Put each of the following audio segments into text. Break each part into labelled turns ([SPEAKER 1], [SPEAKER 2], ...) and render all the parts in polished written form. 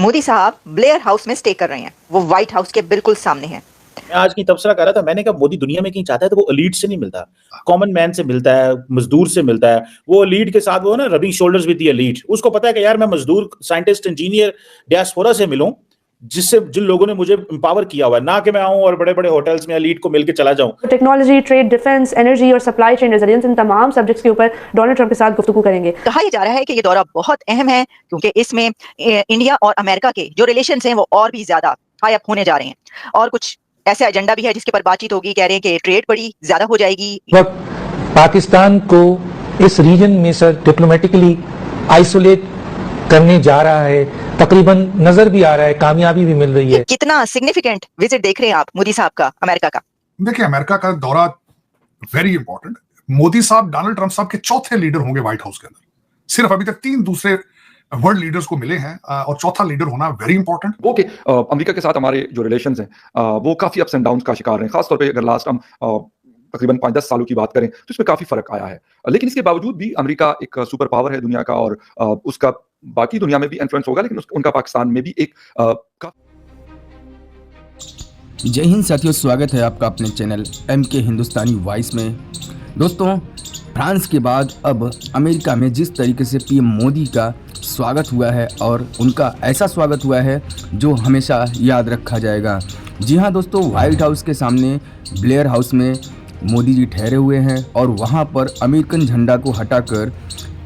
[SPEAKER 1] मोदी साहब Blair house में stay कर रहे हैं, वो व्हाइट हाउस के बिल्कुल सामने हैं।
[SPEAKER 2] मैं आज की तबसरा कर रहा था, मैंने कहा मोदी दुनिया में कहीं चाहता है तो वो एलीट से नहीं मिलता, कॉमन मैन से मिलता है, मजदूर से मिलता है। वो एलीट के साथ वो ना rubbing shoulders with the elite, उसको पता है कि यार मैं मजदूर, साइंटिस्ट, इंजीनियर, डियास्पोरा से मिलूं, जिससे जिन लोगों ने मुझे एम्पावर किया हुआ है, ना कि मैं आऊं और बड़े बड़े होटल्स में एलीट को मिलके चला जाऊं।
[SPEAKER 3] टेक्नोलॉजी, ट्रेड, डिफेंस, एनर्जी और सप्लाई चेन रेजिलियंस, इन तमाम सब्जेक्ट्स के ऊपर डोनाल्ड ट्रंप के साथ गुफ्तगू करेंगे।
[SPEAKER 1] कहा यह जा रहा है कि ये दौरा बहुत अहम है क्योंकि इसमें इंडिया और अमेरिका के जो रिलेशंस हैं वो और भी ज्यादा हाई अप होने जा रहे हैं, और कुछ ऐसे एजेंडा भी है जिसके पर बातचीत होगी। कह रहे हैं कि ट्रेड बड़ी ज्यादा हो जाएगी।
[SPEAKER 4] वक्त पाकिस्तान को इस रीजन में सर डिप्लोमेटिकली आइसोलेट करने जा रहा है, तकरीबन नजर भी आ रहा है, कामयाबी भी मिल रही है।
[SPEAKER 1] कितना सिग्निफिकेंट विजिट देख रहे हैं आप मोदी साहब का अमेरिका का?
[SPEAKER 5] देखिए, अमेरिका का दौरा वेरी इंपॉर्टेंट। मोदी साहब डोनाल्ड ट्रंप साहब के चौथे लीडर होंगे व्हाइट हाउस के अंदर। सिर्फ अभी तक 3 दूसरे वर्ल्ड लीडर्स को मिले हैं और चौथा लीडर होना वेरी इंपॉर्टेंट।
[SPEAKER 6] वो कि अमेरिका के साथ हमारे जो रिलेशंस हैं वो काफी अप्स एंड डाउन्स का शिकार हैं। खासतौर पे अगर लास्ट हम तकरीबन 5-10 सालों की बात करें तो इसमें काफी फर्क आया है। लेकिन इसके बावजूद भी अमेरिका एक सुपर पावर है दुनिया का, और उसका बाकी दुनिया में भी इन्फ्लुएंस होगा, लेकिन उनका पाकिस्तान में भी एक
[SPEAKER 7] जय हिंद साथियों, स्वागत है आपका अपने चैनल MK हिंदुस्तानी वॉइस में। दोस्तों, फ्रांस के बाद अब अमेरिका में जिस तरीके से PM मोदी का स्वागत हुआ है, और उनका ऐसा स्वागत हुआ है जो हमेशा याद रखा जाएगा। जी हाँ दोस्तों, व्हाइट हाउस के सामने ब्लेयर हाउस में मोदी जी ठहरे हुए हैं और वहाँ पर अमेरिकन झंडा को हटाकर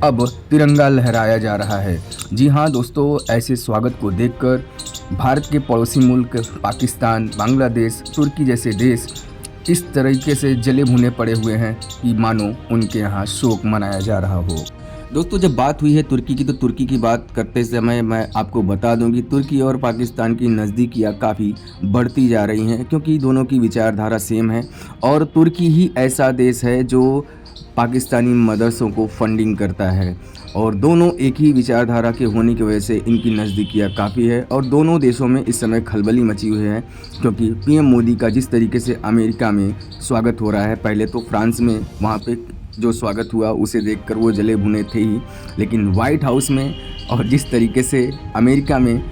[SPEAKER 7] अब तिरंगा लहराया जा रहा है। जी हाँ दोस्तों, ऐसे स्वागत को देखकर भारत के पड़ोसी मुल्क पाकिस्तान, बांग्लादेश, तुर्की जैसे देश इस तरीके से जले भुने पड़े हुए हैं कि मानो उनके यहाँ शोक मनाया जा रहा हो। दोस्तों, जब बात हुई है तुर्की की, तो तुर्की की बात करते समय मैं आपको बता दूं कि तुर्की और पाकिस्तान की नज़दीकियाँ काफ़ी बढ़ती जा रही हैं, क्योंकि दोनों की विचारधारा सेम है। और तुर्की ही ऐसा देश है जो पाकिस्तानी मदरसों को फंडिंग करता है, और दोनों एक ही विचारधारा के होने की वजह से इनकी नज़दीकियाँ काफ़ी है। और दोनों देशों में इस समय खलबली मची हुई है, क्योंकि PM मोदी का जिस तरीके से अमेरिका में स्वागत हो रहा है, पहले तो फ्रांस में वहाँ पे जो स्वागत हुआ उसे देखकर वो जले भुने थे ही, लेकिन व्हाइट हाउस में और जिस तरीके से अमेरिका में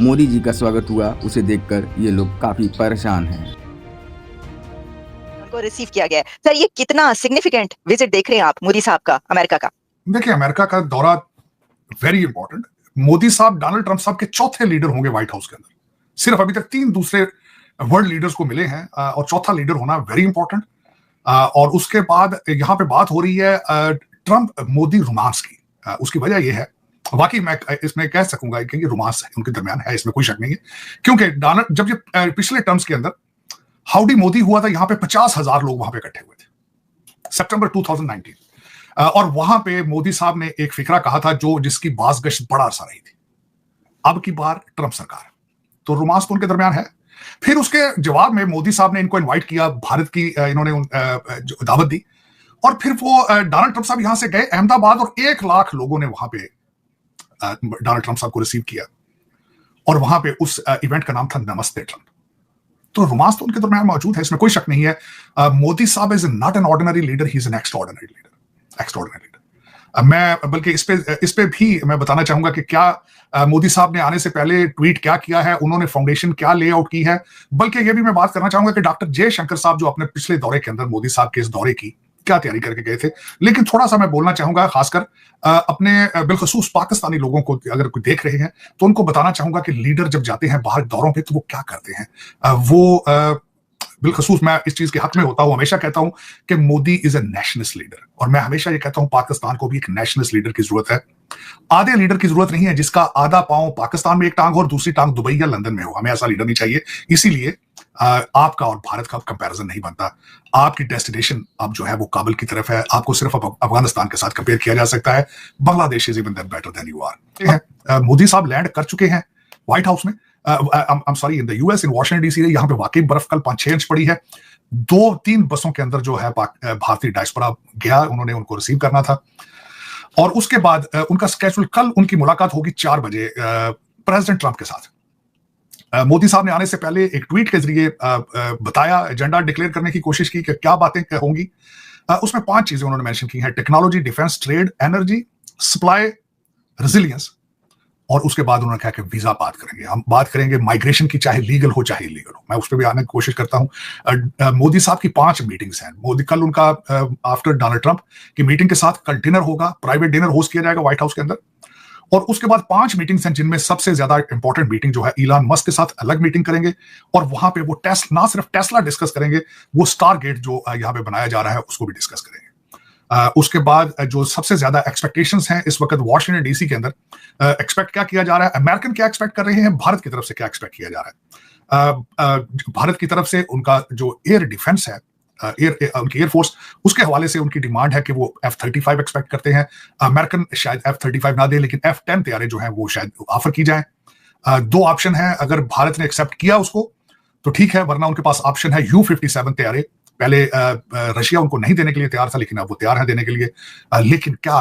[SPEAKER 7] मोदी जी का स्वागत हुआ उसे देखकर ये लोग काफ़ी परेशान हैं।
[SPEAKER 1] उनको रिसीव किया गया है। सर, ये कितना सिग्निफिकेंट विजिट देख रहे हैं आप मोदी साहब का अमेरिका का?
[SPEAKER 5] देखिए, अमेरिका का दौरा वेरी इंपॉर्टेंट। मोदी साहब डोनाल्ड ट्रंप साहब के चौथे लीडर होंगे व्हाइट हाउस के अंदर। सिर्फ अभी तक 3 दूसरे वर्ल्ड लीडर्स को मिले हैं और चौथा लीडर होना वेरी इंपॉर्टेंट। और उसके बाद यहाँ पे बात हो रही है ट्रंप मोदी रोमांस की। उसकी वजह यह है, वाकई मैं इसमें कह सकूंगा कि ये रोमांस उनके दरमियान है, इसमें कोई शक नहीं है। क्योंकि डोनाल्ड जब ये पिछले टर्म्स के अंदर हाउडी मोदी हुआ था, यहाँ पे 50,000 लोग वहां पे इकट्ठे हुए थे सितंबर 2019। और वहां पे मोदी साहब ने एक फिक्रा कहा था जिसकी बाज़गश्त बड़ा अरसा रही थी। अब की बार ट्रंप सरकार, तो रोमांस तो उनके दरमियान है। फिर उसके जवाब में मोदी साहब ने इनको इनवाइट किया, भारत की इन्होंने दावत दी, और फिर वो डोनाल्ड ट्रंप साहब यहां से गए अहमदाबाद, और 1 लाख लोगों ने वहां पे डोनाल्ड ट्रंप साहब को रिसीव किया, और वहां पे उस इवेंट का नाम था नमस्ते ट्रंप। तो रोमांस तो उनके दरमियान मौजूद है, इसमें कोई शक नहीं है। मोदी साहब is not an ordinary leader, he is an extraordinary leader, extraordinary leader. मैं बल्कि इस पे भी मैं बताना चाहूंगा कि क्या मोदी साहब ने आने से पहले ट्वीट क्या किया है, उन्होंने फाउंडेशन क्या लेआउट की है। बल्कि ये भी मैं बात करना चाहूंगा कि डॉक्टर जयशंकर साहब जो अपने पिछले दौरे के अंदर मोदी साहब के इस दौरे की क्या तैयारी करके गए थे। लेकिन थोड़ा सा मैं बोलना चाहूंगा, खासकर अपने बिलखसूस पाकिस्तानी लोगों को अगर कोई देख रहे हैं तो उनको बताना चाहूंगा कि लीडर जब जाते हैं बाहर दौरों पे तो वो क्या करते हैं। वो बिलखसूस मैं इस चीज के हक में होता हूं, हमेशा कहता हूं कि Modi is a nationalist leader, और मैं हमेशा ये कहता हूं पाकिस्तान को भी एक नेशनलिस्ट लीडर की जरूरत है। आधे लीडर की जरूरत नहीं है जिसका आधा पांव पाकिस्तान में एक टांग हो और दूसरी टांग दुबई या लंदन में हो। हमें ऐसा लीडर नहीं चाहिए। इसीलिए आपका और भारत का कंपैरिजन नहीं बनता। आपकी डेस्टिनेशन अब जो है वो काबुल की तरफ है, आपको सिर्फ अफगानिस्तान के साथ कंपेयर किया जा सकता है। Bangladesh is even better than you are. Modi साहब लैंड कर चुके हैं व्हाइट हाउस में, in the US, in Washington DC। यहाँ पे वाकई बर्फ कल 5-6 इंच पड़ी है। 2-3 बसों के अंदर जो है भारतीय डायस्पोरा गया, उन्होंने उनको रिसीव करना था। और उसके बाद उनका स्केड्यूल, कल उनकी मुलाकात होगी 4 बजे प्रेसिडेंट ट्रंप के साथ। मोदी साहब ने आने से पहले एक ट्वीट के जरिए बताया, एजेंडा डिक्लेयर करने की कोशिश की कि क्या बातें होंगी। उसमें 5 चीजें उन्होंने मेंशन की हैं: technology, defence, trade, energy, supply, resilience और उसके बाद उन्होंने कहा कि वीजा बात करेंगे, हम बात करेंगे माइग्रेशन की, चाहे लीगल हो चाहे इलीगल हो। मैं उस पर भी आने की कोशिश करता हूं। मोदी साहब की 5 मीटिंग्स हैं। मोदी कल उनका आफ्टर डोनाल्ड ट्रंप की मीटिंग के साथ कल डिनर होगा, प्राइवेट डिनर होस्ट किया जाएगा व्हाइट हाउस के अंदर। और उसके बाद 5 मीटिंग्स हैं, जिनमें सबसे ज्यादा इंपॉर्टेंट मीटिंग जो है इलान मस्क के साथ अलग मीटिंग करेंगे, और वहां पे वो ना सिर्फ टेस्ला डिस्कस करेंगे, वो स्टारगेट जो यहाँ पे बनाया जा रहा है उसको भी डिस्कस करेंगे। उसके बाद जो सबसे ज्यादा एक्सपेक्टेशंस हैं इस वक्त वॉशिंगटन डीसी के अंदर, एक्सपेक्ट क्या किया जा रहा है, अमेरिकन क्या एक्सपेक्ट कर रहे हैं, भारत की तरफ से क्या एक्सपेक्ट किया जा रहा है। भारत की तरफ से उनका जो एयर डिफेंस है, उनकी एयरफोर्स, उसके हवाले से उनकी डिमांड है कि वो F-35 एक्सपेक्ट करते हैं। अमेरिकन शायद F-35 ना दे, लेकिन F-10 तैयारे जो हैं वो शायद ऑफर की जाए। 2 ऑप्शन है, अगर भारत ने एक्सेप्ट किया उसको तो ठीक है, वरना उनके पास ऑप्शन है U-57 तैयारे। पहले रशिया उनको नहीं देने के लिए तैयार था, लेकिन अब वो तैयार है देने के लिए। लेकिन क्या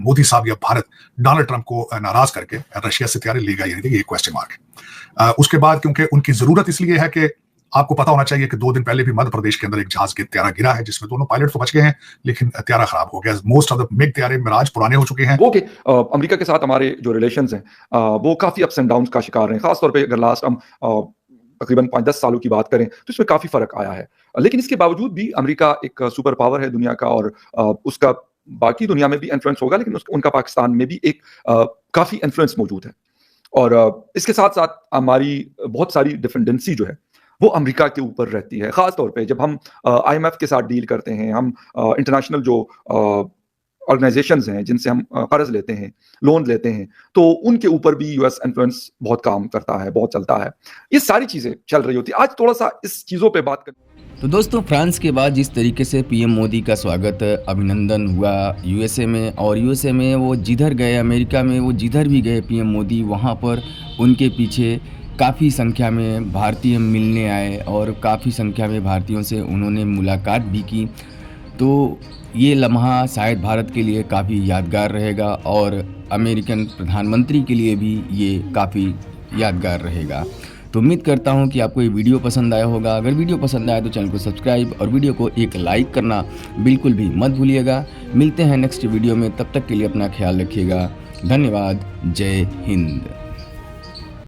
[SPEAKER 5] मोदी साहब या भारत डोनाल्ड ट्रंप को नाराज करके रशिया से तैयारी लेगा या नहीं, ये क्वेश्चन मार्क है। उसके बाद क्योंकि उनकी जरूरत इसलिए है कि आपको पता होना चाहिए कि 2 दिन पहले भी मध्य प्रदेश के अंदर एक जहाज के त्यारा गिरा है, जिसमें दोनों पायलट तो बच गए हैं, लेकिन त्यारा खराब हो गया। मोस्ट ऑफ द मिग त्यारे मिराज पुराने हो चुके हैं।
[SPEAKER 6] ओके, अमेरिका के साथ हमारे जो रिलेशंस हैं वो काफी अप्स एंड डाउन्स का शिकार हैं। खासतौर पे अगर लास्ट हम तकरीबन 5-10 सालों की बात करें तो इसमें काफी फर्क आया है। लेकिन इसके बावजूद भी अमेरिका एक सुपर पावर है दुनिया का, और उसका बाकी दुनिया में भी इन्फ्लुएंस होगा, लेकिन उनका पाकिस्तान में भी एक काफी इन्फ्लुएंस मौजूद है। और इसके साथ साथ हमारी बहुत सारी डिपेंडेंसी जो है वो अमेरिका के ऊपर रहती है। खास तौर पे जब हम IMF के साथ डील करते हैं, हम इंटरनेशनल जो ऑर्गेनाइजेशंस हैं जिनसे हम कर्ज लेते हैं, लोन लेते हैं, तो उनके ऊपर भी US इन्फ्लुएंस बहुत काम करता है, बहुत चलता है। ये सारी चीजें चल रही होती है। आज थोड़ा सा इस चीजों पे बात करते हैं।
[SPEAKER 7] तो दोस्तों, फ्रांस के बाद जिस तरीके से PM मोदी का स्वागत, अभिनंदन हुआ USA में, और USA में वो जिधर गए, अमेरिका में वो जिधर भी गए PM मोदी, वहाँ पर उनके पीछे काफ़ी संख्या में भारतीय मिलने आए और काफ़ी संख्या में भारतीयों से उन्होंने मुलाकात भी की। तो ये लम्हा शायद भारत के लिए काफ़ी यादगार रहेगा, और अमेरिकन प्रधानमंत्री के लिए भी ये काफ़ी यादगार रहेगा। तो उम्मीद करता हूँ कि आपको ये वीडियो पसंद आया होगा। अगर वीडियो पसंद आया तो चैनल को सब्सक्राइब और वीडियो को एक लाइक करना बिल्कुल भी मत भूलिएगा। मिलते हैं नेक्स्ट वीडियो में, तब तक के लिए अपना ख्याल रखिएगा। धन्यवाद। जय हिंद।